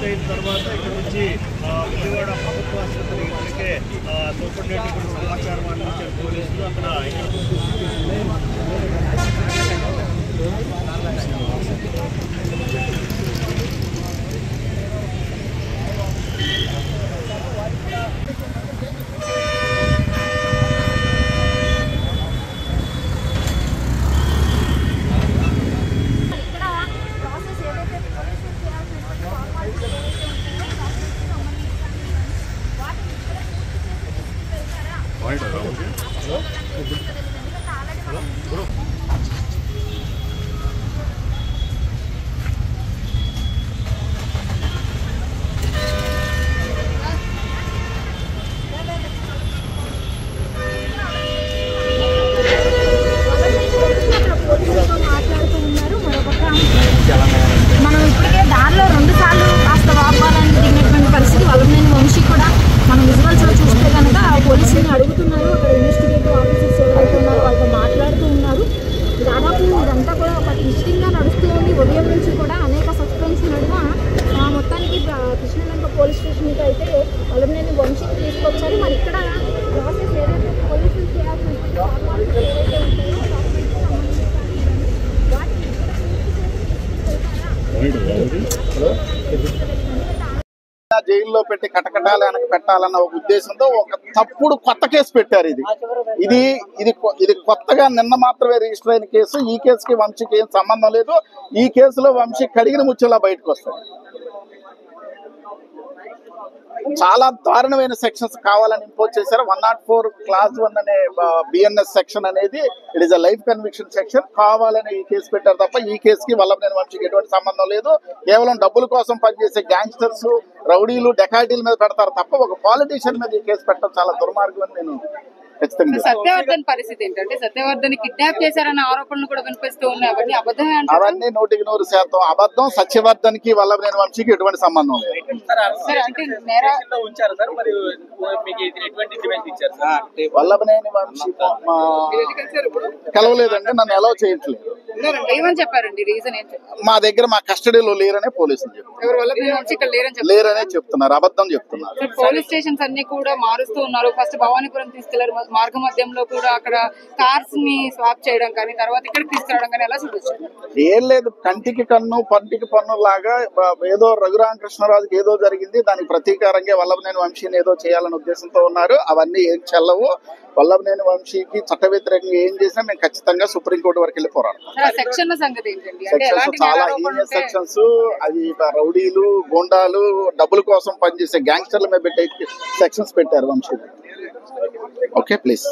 పూర్తయిన తర్వాత ఇక్కడ నుంచి విజయవాడ ప్రభుత్వ ఆసుపత్రికి ఇప్పటికే సూపరింటెండెంట్ సమాచారం అందించారు పోలీసులు. అక్కడ మనం ఇప్పటికే దారిలో 2 సార్లు కాస్త వాగ్వాదాన్ని దిగినటువంటి పరిస్థితి. వల్లభనేని వంశీ కూడా మనం విజువల్స్లో చూస్తే కనుక పోలీసుని అడుగుతున్నారు. అక్కడ ఇన్వెస్టిగేటివ్ ఆఫీసర్స్ ఎవరైతే ఉన్నారో వాళ్ళతో మాట్లాడుతూ ఉన్నారు. దాదాపు ఇదంతా కూడా ఒక ట్విస్టింగ్గా నడుస్తూ ఉంది. ఉదయం నుంచి కూడా అనేక సస్పెన్స్ నడుమ మొత్తానికి కృష్ణలంక పోలీస్ స్టేషన్కి అయితే వల్లభనేని వంశీని తీసుకొచ్చారు. మరి ఇక్కడ ప్రాసెస్ ఏదైతే పోలీసులు చేయాల్సి ఉంటుందో ఏదైతే ఉంటాయో జైల్లో పెట్టి కటకటాలు వెనక పెట్టాలన్న ఒక ఉద్దేశంతో ఒక తప్పుడు కొత్త కేసు పెట్టారు. ఇది కొత్తగా నిన్న మాత్రమే రిజిస్టర్ అయిన కేసు. ఈ కేసుకి వంశీకి ఏం సంబంధం లేదు. ఈ కేసులో వంశీ కడిగిన ముచ్చేలా బయటకు వస్తాడు. చాలా దారుణమైన సెక్షన్స్ కావాలని ఇంపోజ్ చేశారు. 104 Clause 1 అనే బిఎన్ఎస్ సెక్షన్ అనేది it is a life conviction section. కావాలని ఈ కేసు పెట్టారు తప్ప ఈ కేసుకి వల్లభనేని వంశీకి ఎటువంటి సంబంధం లేదు. కేవలం డబ్బుల కోసం పనిచేసే గ్యాంగ్స్టర్స్, రౌడీలు, డకాయిటీల మీద పెడతారు తప్ప ఒక పాలిటీషియన్ మీద ఈ కేసు పెట్టడం చాలా దుర్మార్గం అని నేను ఖచ్చితంగా. సత్యవర్ధన్ పరిస్థితి ఏంటంటే సత్యవర్ధన్ కిడ్నాప్ చేశారన్న ఆరోపణలు కూడా వినిపిస్తూ ఉన్నాయి. అవన్నీ అబద్ధమే అంటారు. అవన్నీ 100% అబద్ధం. సత్యవర్ధన్ కి వల్లభనేని వంశీకి ఎటువంటి సంబంధం లేదు. వల్లభనేని వంశీ కలవలేదండి, నన్ను అలౌ చేయట్లేదు. ఏమని చెప్పారండి? రీజన్ ఏంటి? మా దగ్గర మా కస్టడీలో లేరనే పోలీసులు చెప్తున్నారు. లేరనే చెప్తున్నారు, అబద్ధం చెప్తున్నారు. పోలీస్ స్టేషన్స్ అన్ని కూడా మారుస్తూ ఉన్నారు. ఫస్ట్ భవానీపురం తీసుకెళ్లారు. మార్గ మధ్యంలో కూడా అక్కడ కార్స్ ని స్వాప్ చేయడం కానీ తర్వాత ఇక్కడికి తీసుకురావడం కానీ ఎలా చూడొచ్చు? ఏం లేదు, కంటికి కన్ను పంటికి పన్ను లాగా ఏదో రఘురామకృష్ణరాజుకి ఏదో జరిగింది, దానికి ప్రతీకారంగా వల్లభనేని వంశీని ఏదో చేయాలనే ఉద్దేశంతో ఉన్నారు. అవన్నీ ఏం చెల్లవు. వల్లభనేని వంశీకి చట్ట వ్యతిరేకంగా ఏం చేసినా మేము ఖచ్చితంగా సుప్రీంకోర్టు వరకు వెళ్ళి పోరాడతాం. సెక్షన్స్ చాలా హీనియస్ సెక్షన్స్. అది రౌడీలు, గోండాలు, డబ్బుల కోసం పనిచేసే గ్యాంగ్స్టర్ల మీద పెట్టే సెక్షన్స్ పెట్టారు వంశీ. Okay please.